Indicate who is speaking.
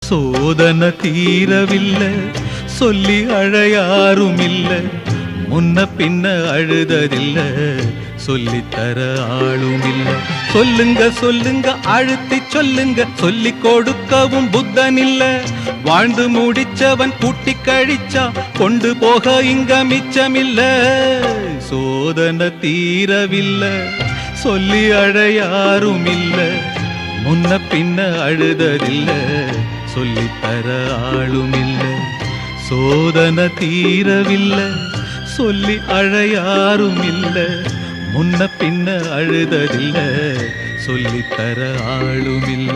Speaker 1: சோதனை தீரவில்லை சொல்லி அழையாரும் இல்ல முன்ன பின்ன அழுததில்ல சொல்லித்தர ஆளும் இல்ல சொல்லுங்க சொல்லுங்க அழுத்தி சொல்லுங்க சொல்லி கொடுக்கவும் புத்தன் இல்ல வாழ்ந்து முடிச்சவன் கூட்டி கழிச்சா கொண்டு போக இங்க மிச்சமில்ல சோதனை தீரவில்லை சொல்லி அழையாரும் இல்ல முன்ன பின்ன அழுததில்ல சொல்லித்தர ஆளும் இல்ல சோதனை தீரவில்லை சொல்லி அழையாரும் இல்ல முன்ன பின்ன அழுததில்ல சொல்லித்தர ஆளும் இல்ல